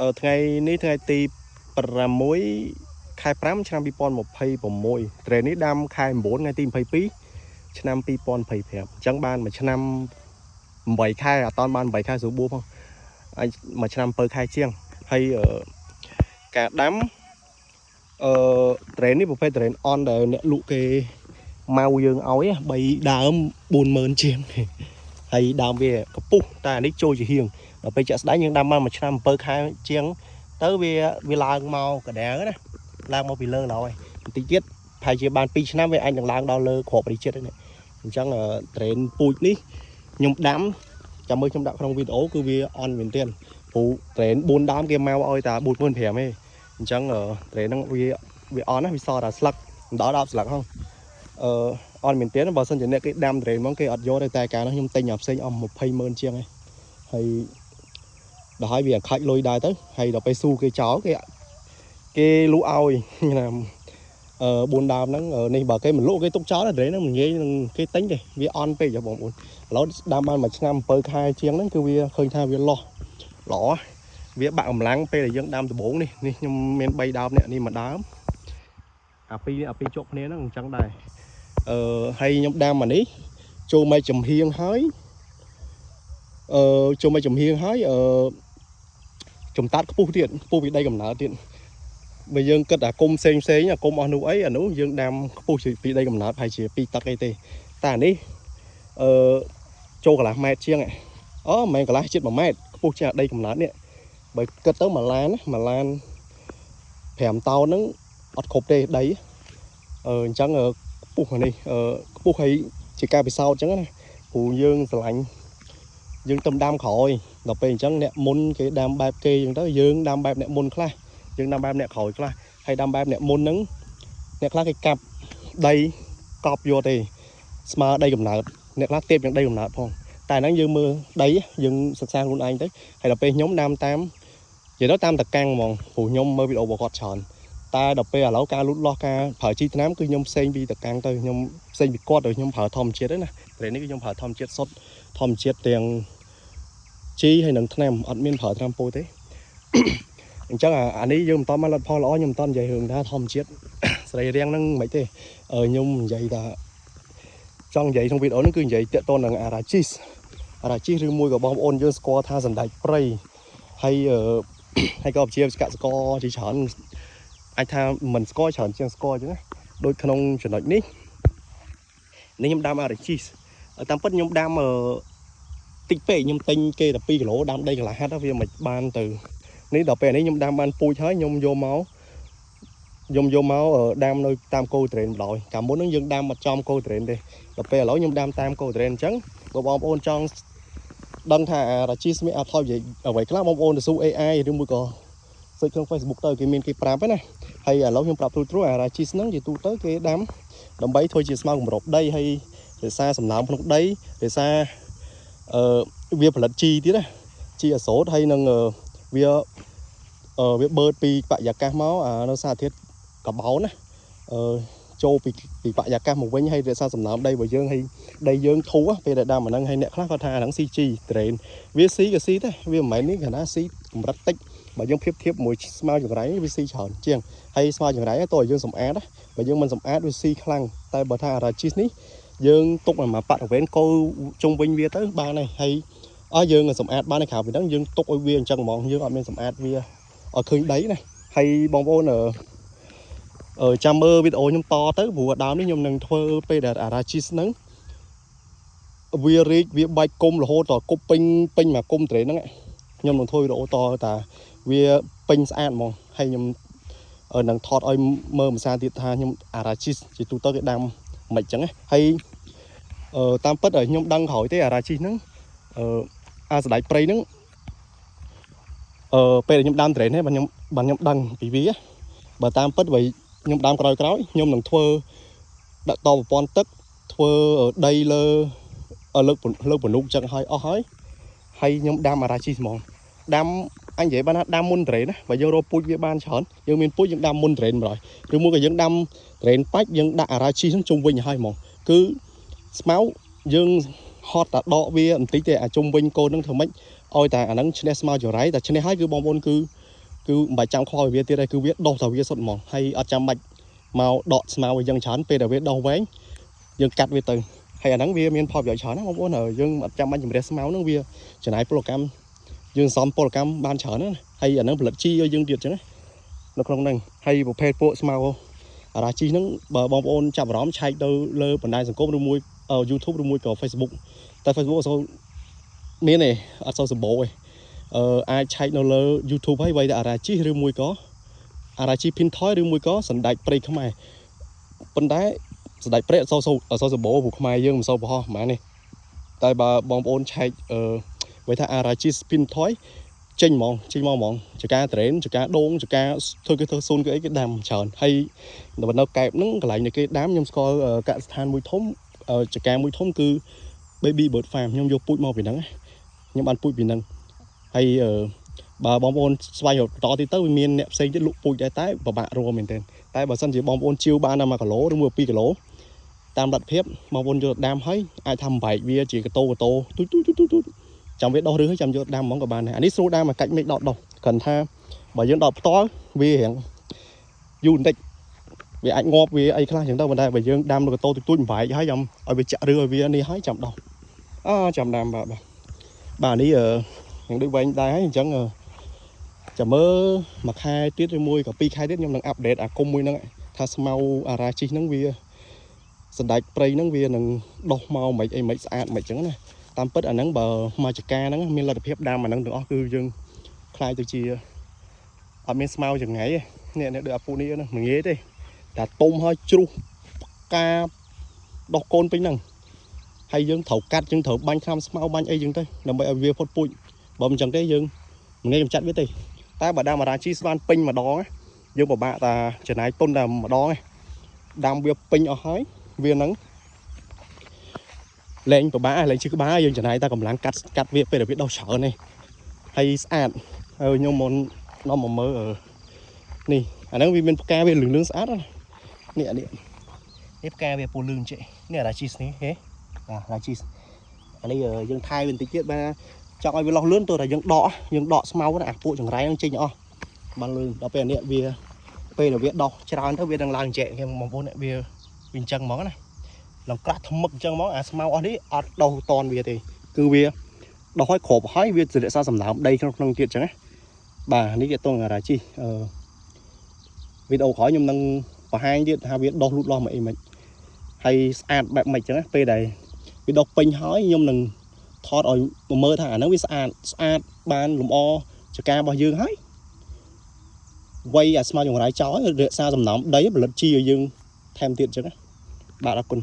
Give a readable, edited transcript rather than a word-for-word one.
ថ្ងៃនេះថ្ងៃទី6ខែ5ឆ្នាំ2026ត្រេននេះដាំខែ9ថ្ងៃទី22ឆ្នាំ2025អញ្ចឹងបានមួយឆ្នាំ8ខែអត់តាន់បាន8ខែស្រួលបួផងហើយមួយឆ្នាំ7ខែជាងហើយការដាំត្រេននេះប្រភេទត្រេនអនដែលអ្នកលក់គេមកយើងឲ្យ3ដើម 40000 ជាងហើយដើមវាកពុះតែអានេះចូលជាហៀងដល់ពេលចាក់ស្ដែងយើងដាំបានមួយឆ្នាំ7ខែជាងទៅវាឡើងមកកដៅណាឡើងមកពីលើឡើយបន្តិចទៀតប្រហែលជាបាន2ឆ្នាំវាអាចនឹងឡើងដល់លើគ្រាប់រីចិត្តហ្នឹងអញ្ចឹងត្រេនពូជនេះខ្ញុំដាំចាំមើលខ្ញុំដាក់ក្នុងវីដេអូគឺវាអន់មែនទែនព្រោះត្រេន4ដើមគេមកឲ្យតែ 45000 ទេអញ្ចឹងត្រេនហ្នឹងវាអន់ណាវាសតែស្លឹកដល់10ស្លឹកហ្នឹងអន់មែនទែនបើសិនជាអ្នកគេដាំត្រេនហ្មងគេអត់យកទេតែកាលនោះខ្ញុំទិញអាផ្សេងអស់ 200,000 ជាងហើយដល់ហើយវាខាច់លុយដែរទៅហើយដល់ពេលស៊ូគេចោលគេលក់ឲ្យណា4ដើមហ្នឹងនេះបើគេមិនលក់គេទុកចោលត្រេនហ្នឹងមិនងាយនឹងគេទិញទេវាអន់ពេកបងប្អូនឥឡូវដាំបានមួយឆ្នាំ7ខែជាងហ្នឹងគឺវាឃើញថាវាល្អវាបាក់កម្លាំងពេលដែលយើងដាំដំបូងនេះខ្ញុំមាន3ដើមនេះមួយដើមអាពីរជាប់គ្នាហ្នឹងអញ្ចឹងដែរហើយខ្ញុំដាំអានេះចូលមកចំហៀងហើយចូលមកចំហៀងហើយចំតាត់ខ្ពស់ទៀតខ្ពស់ពីដីកំណើតទៀតបើយើងគិតអាគុំផ្សេងអាគុំអស់នោះអានោះយើងដាំខ្ពស់ពីដីកំណើតហើយជា2ទឹកអីទេតែអានេះចូលកន្លះម៉ែត្រជាងមិនមែនកន្លះជិត1ម៉ែត្រខ្ពស់ជាងដីកំណើតនេះបើគិតទៅមួយឡាន5តោនហ្នឹងអត់គ្រប់ទេដីអញ្ចឹងខ្ពស់នេះខ្ពស់ហើយជាការពិសោធន៍អញ្ចឹងណាព្រោះយើងស្រឡាញ់យើងទំដាំក្រោយដល់ពេលអញ្ចឹងអ្នកមុនគេដាំបែបគេអញ្ចឹងទៅយើងដាំបែបអ្នកមុនខ្លះយើងដាំបែបអ្នកក្រោយខ្លះហើយដាំបែបអ្នកមុនហ្នឹងអ្នកខ្លះគេកាប់ដីកប់យកទេស្មើដីកំណើតអ្នកខ្លះទេបយ៉ាងដីកំណើតផងតែហ្នឹងយើងមើលដីយើងសិក្សាខ្លួនឯងទៅហើយដល់ពេលខ្ញុំដាំតាមនិយាយទៅតាមតកាំងហ្មងព្រោះខ្ញុំមើលវីដេអូរបស់គាត់ច្រើនតែដល់ពេលឥឡូវការលូតលាស់ការប្រើជីថ្នាំគឺខ្ញុំផ្សេងពីតកាំងទៅខ្ញុំផ្សេងពីគាត់ដោយខ្ញុំប្រើធម្មជាតិហ្នឹងណាត្រេននេះគឺខ្ញុំប្រើធម្មជាតិសុទ្ធធម្មជាតិទាំងជីហើយនឹងថ្នាំអត់មានប្រើថ្នាំពោទេអញ្ចឹងអានេះយើងមិនតបានលទ្ធផលល្អខ្ញុំមិនតនិយាយរឿងថាធម្មជាតិស្រីរាំងហ្នឹងមិនទេខ្ញុំនិយាយថាចង់និយាយក្នុងវីដេអូហ្នឹងគឺនិយាយតាក់ទងនឹងអារ៉ាជីសឬមួយក៏បងប្អូនយើងស្គាល់ថាសណ្តែកព្រៃហើយក៏ជាកសិករជាច្រើនអាចថាមិនស្គាល់ច្រើនជាងស្គាល់អញ្ចឹងណាដូចក្នុងចំណុចនេះខ្ញុំដាំអារ៉ាជីសតាមពិតខ្ញុំដាំតិចពេកខ្ញុំទិញគេតែ2គីឡូដាំដីកន្លះហាត់វាមិនបានទៅនេះដល់ពេលនេះខ្ញុំដាំបានពូជហើយខ្ញុំយកមកដាំនៅតាមកូត្រេនម្ដងកាលមុនហ្នឹងយើងដាំអត់ចំកូត្រេនទេដល់ពេលឥឡូវខ្ញុំដាំតាមកូត្រេនអញ្ចឹងបើបងប្អូនចង់ដឹងថារ៉ាជីស្មីអត់ថយនិយាយអ្វីខ្លះបងប្អូនទៅស៊ូ AI ឬមួយក៏សេចក្នុង Facebook ទៅគេមានគេប្រាប់ហ្នឹងណាហើយឥឡូវខ្ញុំប្រាប់ទូអារ៉ាជីហ្នឹងជាទូទៅគេដាំដើម្បីធ្វើជាស្មៅគម្របដីហើយរក្សាសំណើមក្នុងដីរក្សាវាផលិតជីទៀតណាជីអាសូតហើយនឹងវាបឺតពីបរិយាកាសមកនៅសារធាតុកាបូនណាចូលពីបរិយាកាសមកវិញហើយរក្សាសំណើមដីរបស់យើងហើយដីយើងធូរពេលដែលដាំអាហ្នឹងហើយអ្នកខ្លះគាត់ថាអាហ្នឹង CG ត្រេនវាស៊ីក៏ស៊ីដែរវាមិនមែននេះគ្រាន់តែស៊ីកម្រិតតិចបើយើងធៀបមួយស្មៅចង្រៃវាស៊ីច្រើនជាងហើយស្មៅចង្រៃតើយើងសម្អាតបើយើងមិនសម្អាតវាស៊ីខ្លាំងតែបើថាអារ៉ាជីសនេះយើងទុកឲ្យមកបរិវេណកោជុំវិញវាទៅបានហើយយើងសម្អាតបាននៅក្រៅពីហ្នឹងយើងទុកឲ្យវាអញ្ចឹងហ្មងយើងអត់មានសម្អាតវាឲ្យឃើញដីណាហើយបងប្អូនចាំមើលវីដេអូខ្ញុំតទៅព្រោះដើមនេះខ្ញុំនឹងធ្វើពេលដែលអារ៉ាជីសហ្នឹងវារីកវាបាច់គុំរហូតដល់គប់ពេញមកគុំត្រេនហ្នឹងខ្ញុំនឹងធ្វើវីដេអូតតាវាពេញស្អាតហ្មងហើយខ្ញុំនឹងថតឲ្យមើលភាសាទៀតថាខ្ញុំអារ៉ាជីសជាទូទៅគេដាំមិនអញ្ចឹងហើយតាមពិតខ្ញុំដឹងក្រោយទេអារ៉ាជីសហ្នឹងអាសណ្តែកព្រៃហ្នឹងពេលដែលខ្ញុំដាំត្រេនហ្នឹងខ្ញុំដឹងពីវាបើតាមពិតបើខ្ញុំដាំក្រោយខ្ញុំនឹងធ្វើដាក់តប្រព័ន្ធទឹកធ្វើដីលើលើពនុកចឹងឲ្យអស់ហើយខ្ញុំដាំអារ៉ាជីសហ្មងដាំអញនិយាយបានថាដាំមុនត្រេនណាបើយើងរកពូជវាបានច្រើនយើងមានពូជយើងដាំមុនត្រេនម្ដងឬមួយក៏យើងដាំត្រេនបាច់យើងដាក់អារ៉ាជីសហ្នឹងជុំវិញឲ្យហ្មងគឺស្មៅយើងហត់តែដកវាបន្តិចទេអាជុំវិញកូនហ្នឹងធ្វើម៉េចឲ្យតែអាហ្នឹងឈ្នះស្មៅចង្រៃតែឈ្នះហើយគឺបងប្អូនគឺ cứ bài trăm khoi viết đây cứ viết đâu thầu viết sốt mỏng hay ở trăm bạch màu đọt màu dân chán pe là viết đâu vén dân cắt viết từ hay là nắng vía miền phò vợ chán nó không có nở dân ở trăm bạch mình màu nắng vía trở lại program dân xóm program ban chán hay là nắng bật chi dân tiệt chứ nó không năng hay một phe bộ màu ra chi nắng bờ bom ôn chạm róm chạy đâu lơ bản đài sừng cốp đôi môi ở YouTube đôi môi có Facebook tại Facebook sau miền này ở sau sầm bộ ai chạy nó lơ YouTube hay vậy là ra chi đôi môi có ra chi pin thói đôi môi có sẵn đại pre không ai bên đáy sẵn đại pre sau ở sau sầm bộ buộc không ai dương sau bỏ mà này tại bà bom ôn chạy vậy thà ra chi pin thói chênh mong chỉ ca trén chỉ ca đôn chỉ ca thôi cái thơ xôn cái đàm chờn hay là mình đâu kẹp nó lại những cái đám nhom coi cả than mũi thốn chỉ ca mũi thốn cứ baby bird farm nhom vô bụi màu vì nắng nhom ăn bụi vì nắng hay bà bom ôn xoay hợp to thì tới miền nẹp xây cái lục bụi trái tái và bạn rồi mình tên tại bà sân chỉ bom ôn chiêu ba năm mà cả lỗ đúng mua pi cả lỗ tam đặt phép bom ôn cho đam thấy ai thăm bảy bia chỉ cái tô tút trong biết đo đứa trong chỗ đam món của bạn này anh ấy số đam mà cạnh mấy đọt đâu cần tha bởi những đọt to vì hiện du lịch vì anh ngọt vì ai khác chúng ta bên đây bởi dương đam được tô tôi phải hái dòng ở bị chợ đưa vì anh đi hái chậm đâu chậm đam bà đi ở những đứa bên đây hái chẳng chậm mơ mặc hai tiết rồi môi copy khai tiết nhưng đang update công môi nó tha mau ra chi nắng vì sân đại play nắng vì nằng đọc mau mấy ai mấy sạn mấy trứng này tam pết ở nắng bờ mà chỉ ca nắng miền là phép đam mà nắng được cứ dưng khai từ chi ở miền smile chừng ngày nè được phụ nữ nó mình nghĩ đi là tôm hơi chu ca đọc côn tính năng hay dưng thầu cắt dưng thầu banh kham smile banh ấy dưng tới làm vậy ở việt phật bụi bầm chẳng cái dưng mình nghe chặt biết đi ta bà đang mà ra chi span pin mà đó dưng bảo bạn ta trở này tôn đàm mà đó này đang việc pin ở hói viên nắng lên của bá lên chứ cái bá dương chẳng này ta còn làm cắt việc về để biết đâu sợ này hay sạn nhưng mà nó mà mơ ở nè nó vì bên ca về lường sát đó nè ép ca vềปูlường chị nè là cheese này thế là cheese anh đây dương thay bên tí tiết ba cho ai về lo lớn tôi là dương đọ mau cái này phụ chẳng rai đang chơi nhỏ bằng lường đó về nè về là việc đọc chào anh đang làm trẻ em mà vô nè về bình chân món này làm cá thâm mực chân món mau ở đấy ở đầu toàn về thì cứ về đó hỏi khổ hỏi về từ để sao sầm nào đây không năng kiện chẳng ấy bà ní cái tôi là chi video khỏi nhưng năng và hai điện hai biết đo lút lo mày hay ăn bạc mày chẳng ấy về đây video pin hỏi nhưng năng thọt rồi mơ thả nó biết ăn ban lùm o cho ca bao dương hỏi quay mau dùng lại chó để sao sầm nào đấy là chi ở dương thêm tiền chẳng ấy bà đã cùng